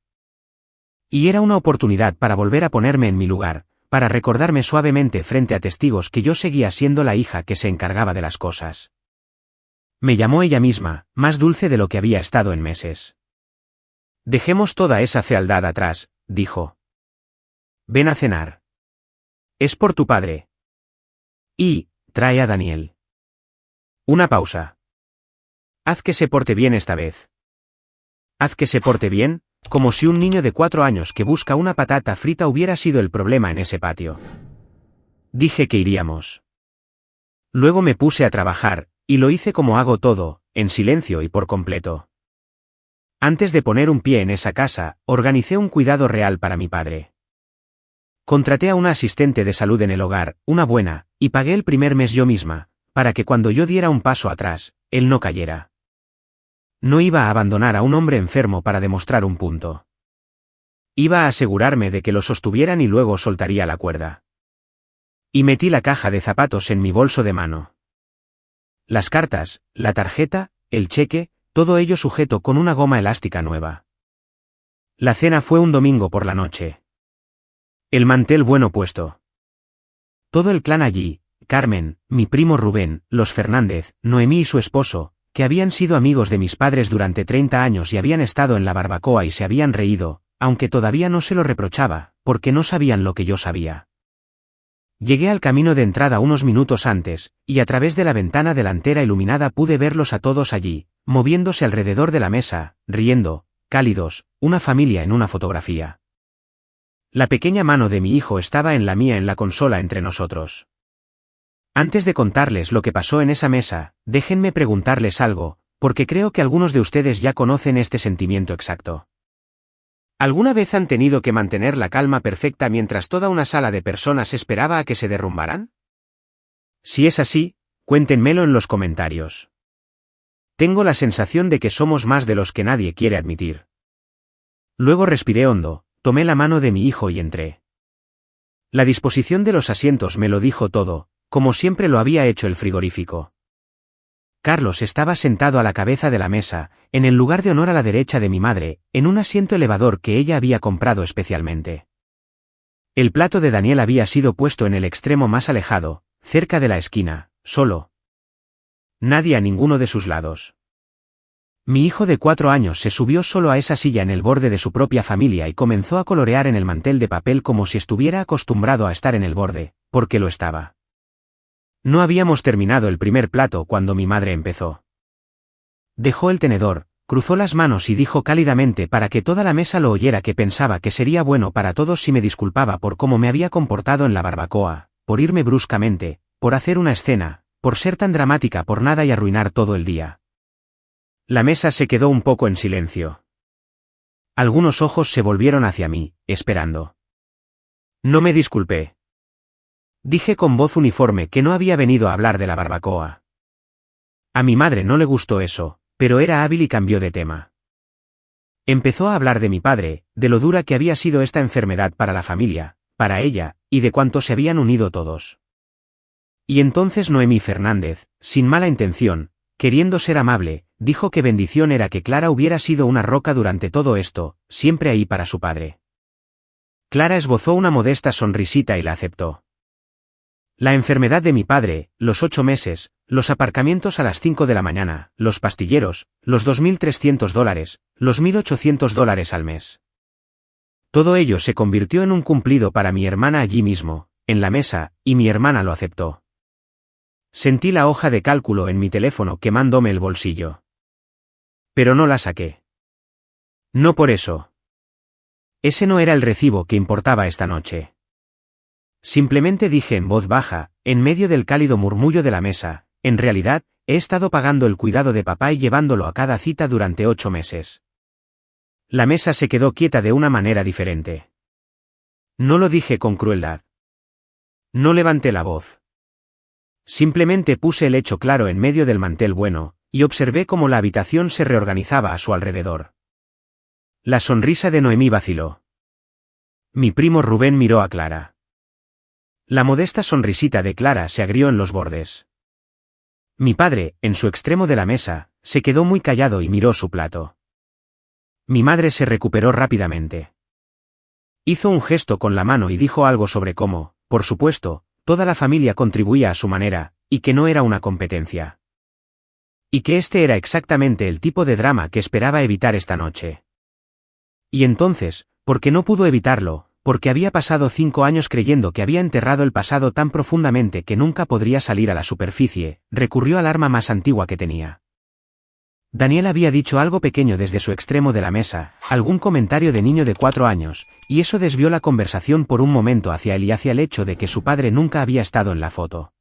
Y era una oportunidad para volver a ponerme en mi lugar, para recordarme suavemente frente a testigos que yo seguía siendo la hija que se encargaba de las cosas. Me llamó ella misma, más dulce de lo que había estado en meses. Dejemos toda esa fealdad atrás, dijo. Ven a cenar. Es por tu padre. Y, trae a Daniel. Una pausa. Haz que se porte bien esta vez. Haz que se porte bien, como si un niño de 4 años que busca una patata frita hubiera sido el problema en ese patio. Dije que iríamos. Luego me puse a trabajar, y lo hice como hago todo, en silencio y por completo. Antes de poner un pie en esa casa, organicé un cuidado real para mi padre. Contraté a una asistente de salud en el hogar, una buena, y pagué el primer mes yo misma, para que cuando yo diera un paso atrás, él no cayera. No iba a abandonar a un hombre enfermo para demostrar un punto. Iba a asegurarme de que lo sostuvieran y luego soltaría la cuerda. Y metí la caja de zapatos en mi bolso de mano. Las cartas, la tarjeta, el cheque, todo ello sujeto con una goma elástica nueva. La cena fue un domingo por la noche. El mantel bueno puesto. Todo el clan allí, Carmen, mi primo Rubén, los Fernández, Noemí y su esposo, que habían sido amigos de mis padres durante 30 años y habían estado en la barbacoa y se habían reído, aunque todavía no se lo reprochaba, porque no sabían lo que yo sabía. Llegué al camino de entrada unos minutos antes, y a través de la ventana delantera iluminada pude verlos a todos allí, moviéndose alrededor de la mesa, riendo, cálidos, una familia en una fotografía. La pequeña mano de mi hijo estaba en la mía en la consola entre nosotros. Antes de contarles lo que pasó en esa mesa, déjenme preguntarles algo, porque creo que algunos de ustedes ya conocen este sentimiento exacto. ¿Alguna vez han tenido que mantener la calma perfecta mientras toda una sala de personas esperaba a que se derrumbaran? Si es así, cuéntenmelo en los comentarios. Tengo la sensación de que somos más de los que nadie quiere admitir. Luego respiré hondo, tomé la mano de mi hijo y entré. La disposición de los asientos me lo dijo todo, como siempre lo había hecho el frigorífico. Carlos estaba sentado a la cabeza de la mesa, en el lugar de honor a la derecha de mi madre, en un asiento elevador que ella había comprado especialmente. El plato de Daniel había sido puesto en el extremo más alejado, cerca de la esquina, solo. Nadie a ninguno de sus lados. Mi hijo de 4 años se subió solo a esa silla en el borde de su propia familia y comenzó a colorear en el mantel de papel como si estuviera acostumbrado a estar en el borde, porque lo estaba. No habíamos terminado el primer plato cuando mi madre empezó. Dejó el tenedor, cruzó las manos y dijo cálidamente para que toda la mesa lo oyera que pensaba que sería bueno para todos si me disculpaba por cómo me había comportado en la barbacoa, por irme bruscamente, por hacer una escena, por ser tan dramática por nada y arruinar todo el día. La mesa se quedó un poco en silencio. Algunos ojos se volvieron hacia mí, esperando. No me disculpé. Dije con voz uniforme que no había venido a hablar de la barbacoa. A mi madre no le gustó eso, pero era hábil y cambió de tema. Empezó a hablar de mi padre, de lo dura que había sido esta enfermedad para la familia, para ella, y de cuánto se habían unido todos. Y entonces Noemí Fernández, sin mala intención, queriendo ser amable, dijo que bendición era que Clara hubiera sido una roca durante todo esto, siempre ahí para su padre. Clara esbozó una modesta sonrisita y la aceptó. La enfermedad de mi padre, los 8 meses, los aparcamientos a las 5 de la mañana, los pastilleros, los $2.300, los $1.800 al mes. Todo ello se convirtió en un cumplido para mi hermana allí mismo, en la mesa, y mi hermana lo aceptó. Sentí la hoja de cálculo en mi teléfono quemándome el bolsillo. Pero no la saqué. No por eso. Ese no era el recibo que importaba esta noche. Simplemente dije en voz baja, en medio del cálido murmullo de la mesa, en realidad, he estado pagando el cuidado de papá y llevándolo a cada cita durante 8 meses. La mesa se quedó quieta de una manera diferente. No lo dije con crueldad. No levanté la voz. Simplemente puse el hecho claro en medio del mantel bueno, y observé cómo la habitación se reorganizaba a su alrededor. La sonrisa de Noemí vaciló. Mi primo Rubén miró a Clara. La modesta sonrisita de Clara se agrió en los bordes. Mi padre, en su extremo de la mesa, se quedó muy callado y miró su plato. Mi madre se recuperó rápidamente. Hizo un gesto con la mano y dijo algo sobre cómo, por supuesto, toda la familia contribuía a su manera, y que no era una competencia. Y que este era exactamente el tipo de drama que esperaba evitar esta noche. Y entonces, porque no pudo evitarlo, porque había pasado 5 años creyendo que había enterrado el pasado tan profundamente que nunca podría salir a la superficie, recurrió al arma más antigua que tenía. Daniel había dicho algo pequeño desde su extremo de la mesa, algún comentario de niño de 4 años, y eso desvió la conversación por un momento hacia él y hacia el hecho de que su padre nunca había estado en la foto.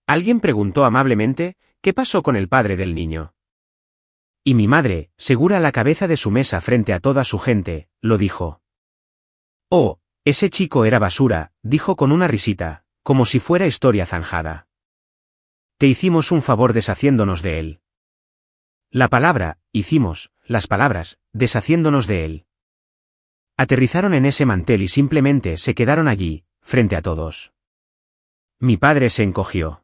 Alguien preguntó amablemente, ¿qué pasó con el padre del niño? Y mi madre, segura a la cabeza de su mesa frente a toda su gente, lo dijo. Oh, ese chico era basura, dijo con una risita, como si fuera historia zanjada. Te hicimos un favor deshaciéndonos de él. La palabra, hicimos, las palabras, deshaciéndonos de él. Aterrizaron en ese mantel y simplemente se quedaron allí, frente a todos. Mi padre se encogió.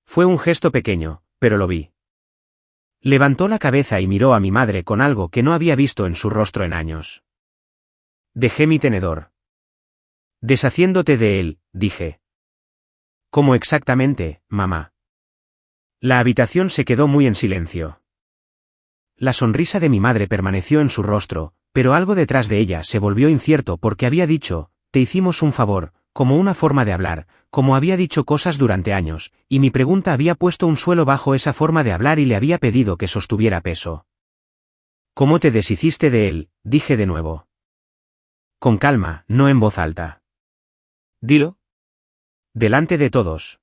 Fue un gesto pequeño, pero lo vi. Levantó la cabeza y miró a mi madre con algo que no había visto en su rostro en años. Dejé mi tenedor. Deshaciéndote de él, dije. ¿Cómo exactamente, mamá? La habitación se quedó muy en silencio. La sonrisa de mi madre permaneció en su rostro, pero algo detrás de ella se volvió incierto porque había dicho, te hicimos un favor, como una forma de hablar, como había dicho cosas durante años, y mi pregunta había puesto un suelo bajo esa forma de hablar y le había pedido que sostuviera peso. ¿Cómo te deshiciste de él? Dije de nuevo. Con calma, no en voz alta. Dilo. Delante de todos.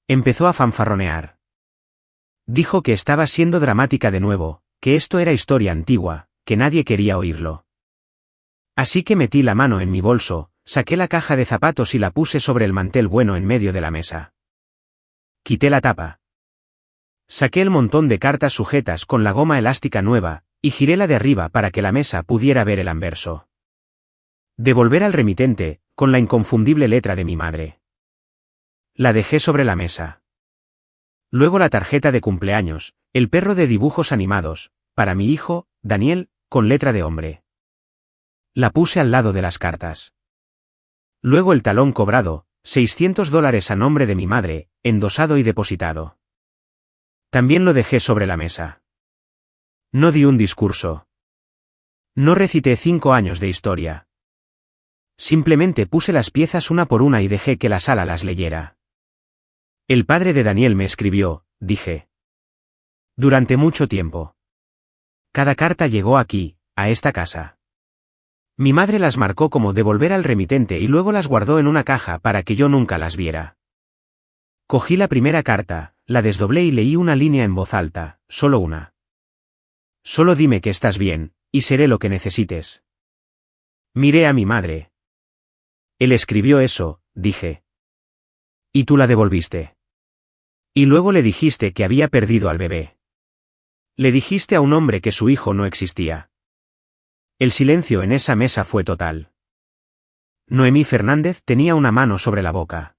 Empezó a fanfarronear. Dijo que estaba siendo dramática de nuevo, que esto era historia antigua, que nadie quería oírlo. Así que metí la mano en mi bolso, saqué la caja de zapatos y la puse sobre el mantel bueno en medio de la mesa. Quité la tapa. Saqué el montón de cartas sujetas con la goma elástica nueva, y giré la de arriba para que la mesa pudiera ver el anverso. Devolver al remitente, con la inconfundible letra de mi madre. La dejé sobre la mesa. Luego la tarjeta de cumpleaños, el perro de dibujos animados, para mi hijo, Daniel, con letra de hombre. La puse al lado de las cartas. Luego el talón cobrado, $600 a nombre de mi madre, endosado y depositado. También lo dejé sobre la mesa. No di un discurso. No recité 5 años de historia. Simplemente puse las piezas una por una y dejé que la sala las leyera. El padre de Daniel me escribió, dije. Durante mucho tiempo. Cada carta llegó aquí, a esta casa. Mi madre las marcó como devolver al remitente y luego las guardó en una caja para que yo nunca las viera. Cogí la primera carta, la desdoblé y leí una línea en voz alta, solo una. Solo dime que estás bien, y seré lo que necesites. Miré a mi madre. Él escribió eso, dije. Y tú la devolviste. Y luego le dijiste que había perdido al bebé. Le dijiste a un hombre que su hijo no existía. El silencio en esa mesa fue total. Noemí Fernández tenía una mano sobre la boca.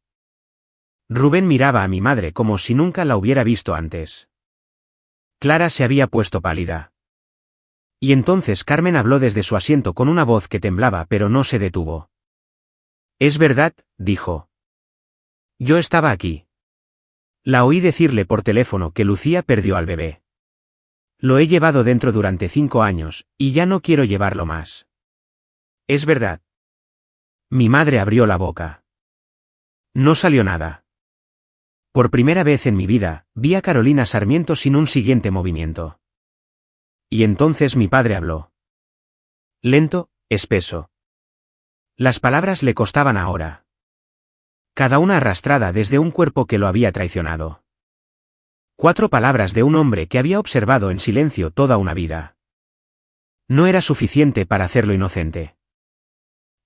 Rubén miraba a mi madre como si nunca la hubiera visto antes. Clara se había puesto pálida. Y entonces Carmen habló desde su asiento con una voz que temblaba pero no se detuvo. Es verdad, dijo. Yo estaba aquí. La oí decirle por teléfono que Lucía perdió al bebé. Lo he llevado dentro durante 5 años, y ya no quiero llevarlo más. Es verdad. Mi madre abrió la boca. No salió nada. Por primera vez en mi vida, vi a Carolina Sarmiento sin un siguiente movimiento. Y entonces mi padre habló. Lento, espeso. Las palabras le costaban ahora. Cada una arrastrada desde un cuerpo que lo había traicionado. 4 palabras de un hombre que había observado en silencio toda una vida. No era suficiente para hacerlo inocente.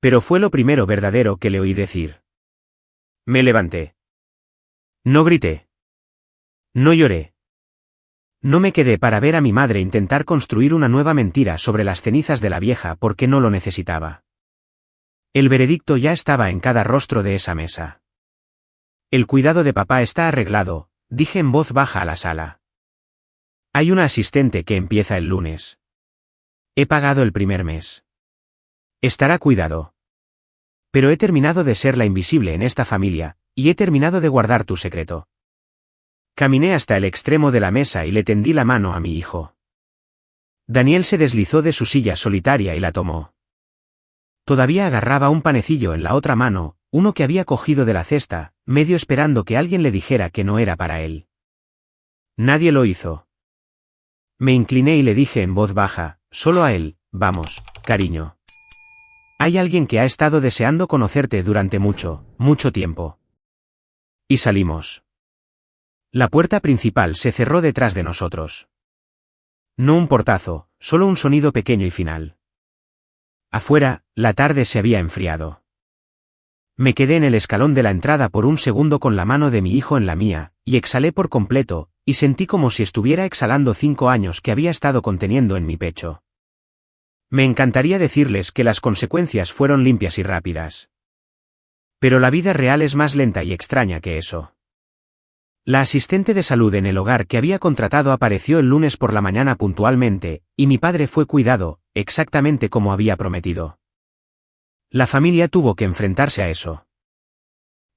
Pero fue lo primero verdadero que le oí decir. Me levanté. No grité. No lloré. No me quedé para ver a mi madre intentar construir una nueva mentira sobre las cenizas de la vieja porque no lo necesitaba. El veredicto ya estaba en cada rostro de esa mesa. El cuidado de papá está arreglado, dije en voz baja a la sala. Hay una asistente que empieza el lunes. He pagado el primer mes. Estará cuidado. Pero he terminado de ser la invisible en esta familia, y he terminado de guardar tu secreto. Caminé hasta el extremo de la mesa y le tendí la mano a mi hijo. Daniel se deslizó de su silla solitaria y la tomó. Todavía agarraba un panecillo en la otra mano, uno que había cogido de la cesta, medio esperando que alguien le dijera que no era para él. Nadie lo hizo. Me incliné y le dije en voz baja, solo a él, vamos, cariño. Hay alguien que ha estado deseando conocerte durante mucho, mucho tiempo. Y salimos. La puerta principal se cerró detrás de nosotros. No un portazo, solo un sonido pequeño y final. Afuera, la tarde se había enfriado. Me quedé en el escalón de la entrada por un segundo con la mano de mi hijo en la mía, y exhalé por completo, y sentí como si estuviera exhalando 5 años que había estado conteniendo en mi pecho. Me encantaría decirles que las consecuencias fueron limpias y rápidas. Pero la vida real es más lenta y extraña que eso. La asistente de salud en el hogar que había contratado apareció el lunes por la mañana puntualmente, y mi padre fue cuidado, exactamente como había prometido. La familia tuvo que enfrentarse a eso.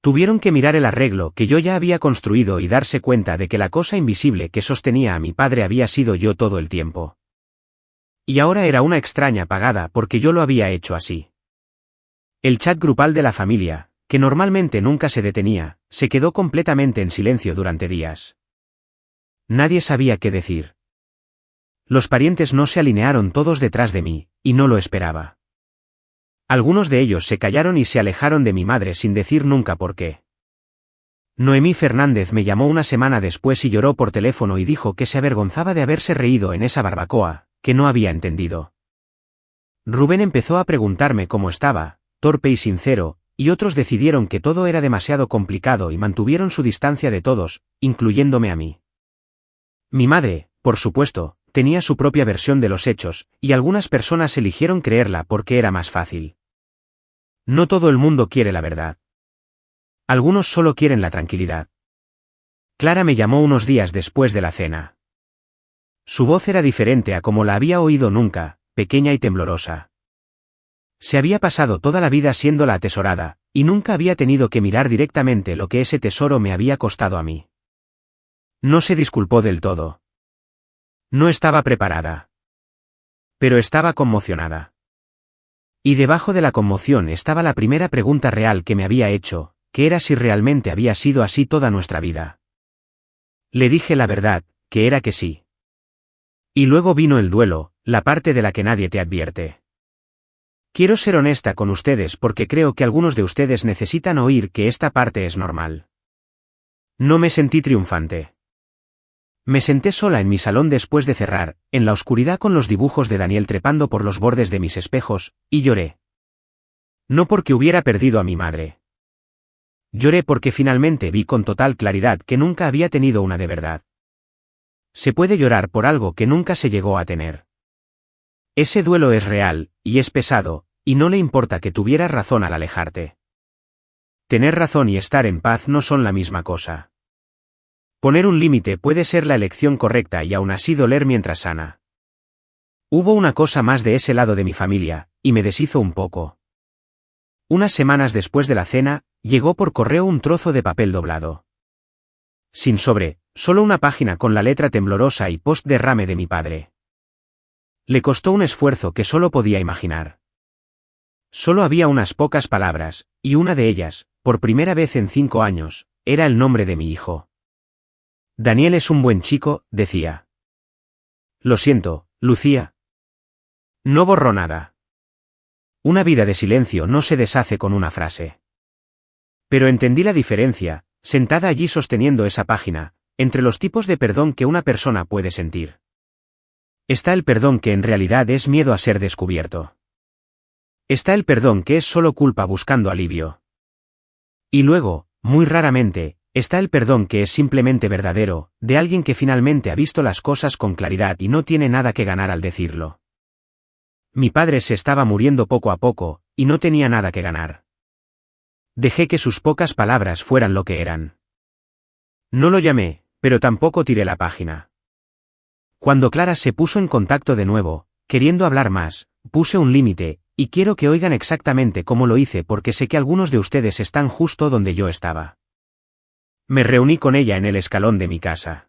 Tuvieron que mirar el arreglo que yo ya había construido y darse cuenta de que la cosa invisible que sostenía a mi padre había sido yo todo el tiempo. Y ahora era una extraña pagada porque yo lo había hecho así. El chat grupal de la familia, que normalmente nunca se detenía, se quedó completamente en silencio durante días. Nadie sabía qué decir. Los parientes no se alinearon todos detrás de mí, y no lo esperaba. Algunos de ellos se callaron y se alejaron de mi madre sin decir nunca por qué. Noemí Fernández me llamó una semana después y lloró por teléfono y dijo que se avergonzaba de haberse reído en esa barbacoa, que no había entendido. Rubén empezó a preguntarme cómo estaba, torpe y sincero, y otros decidieron que todo era demasiado complicado y mantuvieron su distancia de todos, incluyéndome a mí. Mi madre, por supuesto, tenía su propia versión de los hechos, y algunas personas eligieron creerla porque era más fácil. No todo el mundo quiere la verdad. Algunos solo quieren la tranquilidad. Clara me llamó unos días después de la cena. Su voz era diferente a como la había oído nunca, pequeña y temblorosa. Se había pasado toda la vida siendo la atesorada, y nunca había tenido que mirar directamente lo que ese tesoro me había costado a mí. No se disculpó del todo. No estaba preparada. Pero estaba conmocionada. Y debajo de la conmoción estaba la primera pregunta real que me había hecho, que era si realmente había sido así toda nuestra vida. Le dije la verdad, que era que sí. Y luego vino el duelo, la parte de la que nadie te advierte. Quiero ser honesta con ustedes porque creo que algunos de ustedes necesitan oír que esta parte es normal. No me sentí triunfante. Me senté sola en mi salón después de cerrar, en la oscuridad con los dibujos de Daniel trepando por los bordes de mis espejos, y lloré. No porque hubiera perdido a mi madre. Lloré porque finalmente vi con total claridad que nunca había tenido una de verdad. Se puede llorar por algo que nunca se llegó a tener. Ese duelo es real, y es pesado, y no le importa que tuvieras razón al alejarte. Tener razón y estar en paz no son la misma cosa. Poner un límite puede ser la elección correcta y aún así doler mientras sana. Hubo una cosa más de ese lado de mi familia, y me deshizo un poco. Unas semanas después de la cena, llegó por correo un trozo de papel doblado. Sin sobre, solo una página con la letra temblorosa y post-derrame de mi padre. Le costó un esfuerzo que solo podía imaginar. Solo había unas pocas palabras, y una de ellas, por primera vez en 5 años, era el nombre de mi hijo. Daniel es un buen chico, decía. Lo siento, Lucía. No borró nada. Una vida de silencio no se deshace con una frase. Pero entendí la diferencia, sentada allí sosteniendo esa página, entre los tipos de perdón que una persona puede sentir. Está el perdón que en realidad es miedo a ser descubierto. Está el perdón que es solo culpa buscando alivio. Y luego, muy raramente, está el perdón que es simplemente verdadero, de alguien que finalmente ha visto las cosas con claridad y no tiene nada que ganar al decirlo. Mi padre se estaba muriendo poco a poco, y no tenía nada que ganar. Dejé que sus pocas palabras fueran lo que eran. No lo llamé, pero tampoco tiré la página. Cuando Clara se puso en contacto de nuevo, queriendo hablar más, puse un límite, y quiero que oigan exactamente cómo lo hice porque sé que algunos de ustedes están justo donde yo estaba. Me reuní con ella en el escalón de mi casa.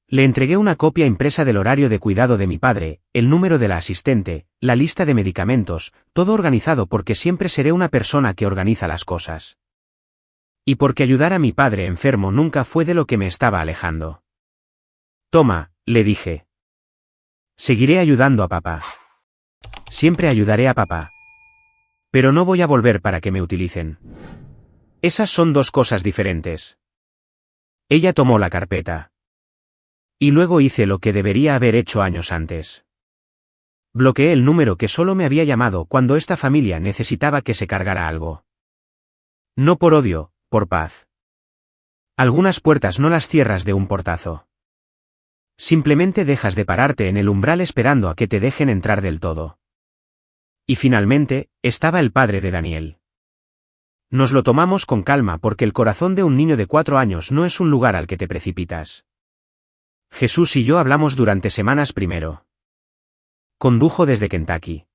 Le entregué una copia impresa del horario de cuidado de mi padre, el número de la asistente, la lista de medicamentos, todo organizado porque siempre seré una persona que organiza las cosas. Y porque ayudar a mi padre enfermo nunca fue de lo que me estaba alejando. Toma, le dije. Seguiré ayudando a papá. Siempre ayudaré a papá. Pero no voy a volver para que me utilicen. Esas son dos cosas diferentes. Ella tomó la carpeta. Y luego hice lo que debería haber hecho años antes. Bloqueé el número que solo me había llamado cuando esta familia necesitaba que se cargara algo. No por odio, por paz. Algunas puertas no las cierras de un portazo. Simplemente dejas de pararte en el umbral esperando a que te dejen entrar del todo. Y finalmente, estaba el padre de Daniel. Nos lo tomamos con calma porque el corazón de un niño de 4 años no es un lugar al que te precipitas. Jesús y yo hablamos durante semanas primero. Condujo desde Kentucky.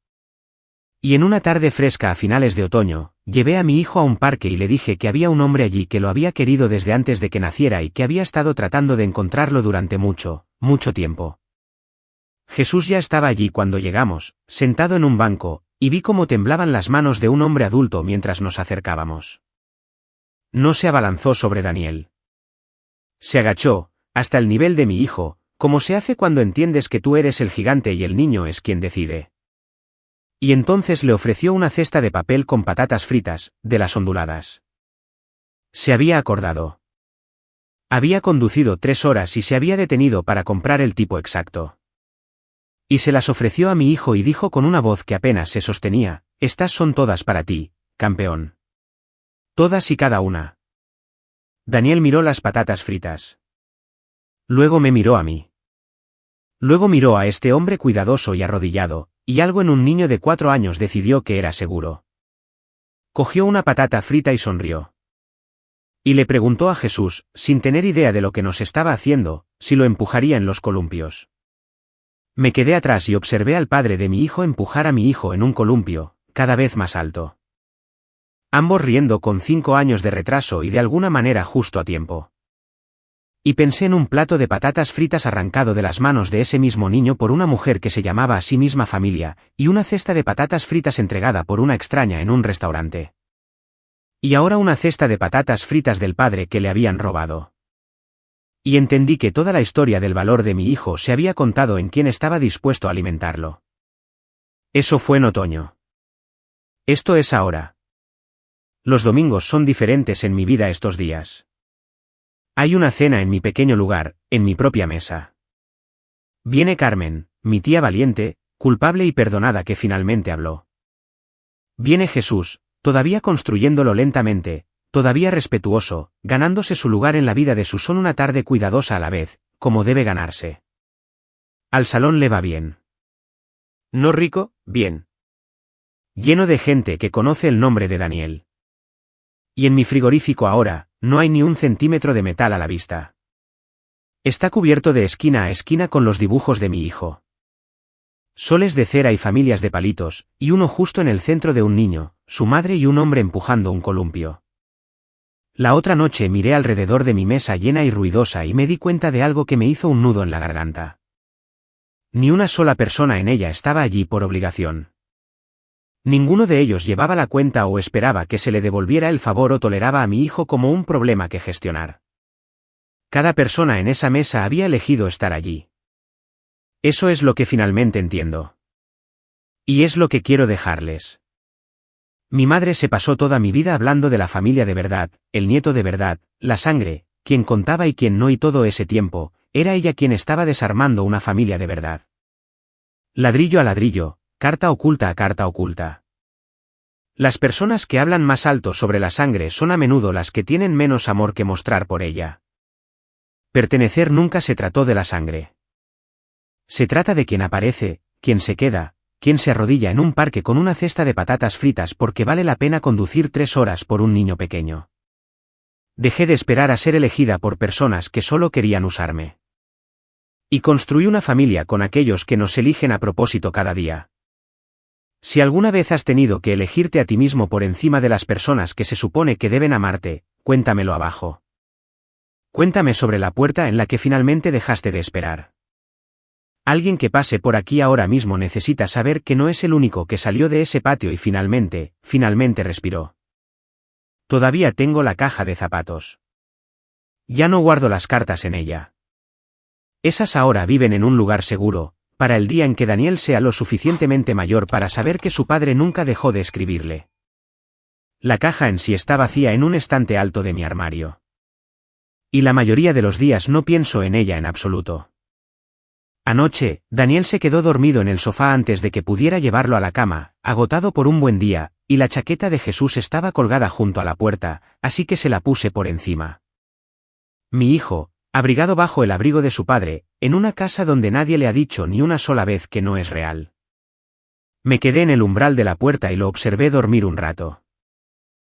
Y en una tarde fresca a finales de otoño, llevé a mi hijo a un parque y le dije que había un hombre allí que lo había querido desde antes de que naciera y que había estado tratando de encontrarlo durante mucho, mucho tiempo. Jesús ya estaba allí cuando llegamos, sentado en un banco, y vi cómo temblaban las manos de un hombre adulto mientras nos acercábamos. No se abalanzó sobre Daniel. Se agachó, hasta el nivel de mi hijo, como se hace cuando entiendes que tú eres el gigante y el niño es quien decide. Y entonces le ofreció una cesta de papel con patatas fritas, de las onduladas. Se había acordado. Había conducido 3 horas y se había detenido para comprar el tipo exacto. Y se las ofreció a mi hijo y dijo con una voz que apenas se sostenía, «Estas son todas para ti, campeón. Todas y cada una». Daniel miró las patatas fritas. Luego me miró a mí. Luego miró a este hombre cuidadoso y arrodillado, y algo en un niño de 4 años decidió que era seguro. Cogió una patata frita y sonrió. Y le preguntó a Jesús, sin tener idea de lo que nos estaba haciendo, si lo empujaría en los columpios. Me quedé atrás y observé al padre de mi hijo empujar a mi hijo en un columpio, cada vez más alto. Ambos riendo con 5 años de retraso y de alguna manera justo a tiempo. Y pensé en un plato de patatas fritas arrancado de las manos de ese mismo niño por una mujer que se llamaba a sí misma familia, y una cesta de patatas fritas entregada por una extraña en un restaurante. Y ahora una cesta de patatas fritas del padre que le habían robado. Y entendí que toda la historia del valor de mi hijo se había contado en quién estaba dispuesto a alimentarlo. Eso fue en otoño. Esto es ahora. Los domingos son diferentes en mi vida estos días. Hay una cena en mi pequeño lugar, en mi propia mesa. Viene Carmen, mi tía valiente, culpable y perdonada que finalmente habló. Viene Jesús, todavía construyéndolo lentamente, todavía respetuoso, ganándose su lugar en la vida de su son una tarde cuidadosa a la vez, como debe ganarse. Al salón le va bien. No rico, bien. Lleno de gente que conoce el nombre de Daniel. Y en mi frigorífico ahora, no hay ni un centímetro de metal a la vista. Está cubierto de esquina a esquina con los dibujos de mi hijo. Soles de cera y familias de palitos, y uno justo en el centro de un niño, su madre y un hombre empujando un columpio. La otra noche miré alrededor de mi mesa llena y ruidosa y me di cuenta de algo que me hizo un nudo en la garganta. Ni una sola persona en ella estaba allí por obligación. Ninguno de ellos llevaba la cuenta o esperaba que se le devolviera el favor o toleraba a mi hijo como un problema que gestionar. Cada persona en esa mesa había elegido estar allí. Eso es lo que finalmente entiendo. Y es lo que quiero dejarles. Mi madre se pasó toda mi vida hablando de la familia de verdad, el nieto de verdad, la sangre, quien contaba y quien no, y todo ese tiempo, era ella quien estaba desarmando una familia de verdad. Ladrillo a ladrillo, carta oculta a carta oculta. Las personas que hablan más alto sobre la sangre son a menudo las que tienen menos amor que mostrar por ella. Pertenecer nunca se trató de la sangre. Se trata de quien aparece, quien se queda, quien se arrodilla en un parque con una cesta de patatas fritas porque vale la pena conducir 3 horas por un niño pequeño. Dejé de esperar a ser elegida por personas que solo querían usarme. Y construí una familia con aquellos que nos eligen a propósito cada día. Si alguna vez has tenido que elegirte a ti mismo por encima de las personas que se supone que deben amarte, cuéntamelo abajo. Cuéntame sobre la puerta en la que finalmente dejaste de esperar. Alguien que pase por aquí ahora mismo necesita saber que no es el único que salió de ese patio y finalmente respiró. Todavía tengo la caja de zapatos. Ya no guardo las cartas en ella. Esas ahora viven en un lugar seguro, para el día en que Daniel sea lo suficientemente mayor para saber que su padre nunca dejó de escribirle. La caja en sí está vacía en un estante alto de mi armario. Y la mayoría de los días no pienso en ella en absoluto. Anoche, Daniel se quedó dormido en el sofá antes de que pudiera llevarlo a la cama, agotado por un buen día, y la chaqueta de Jesús estaba colgada junto a la puerta, así que se la puse por encima. Mi hijo, abrigado bajo el abrigo de su padre, en una casa donde nadie le ha dicho ni una sola vez que no es real. Me quedé en el umbral de la puerta y lo observé dormir un rato.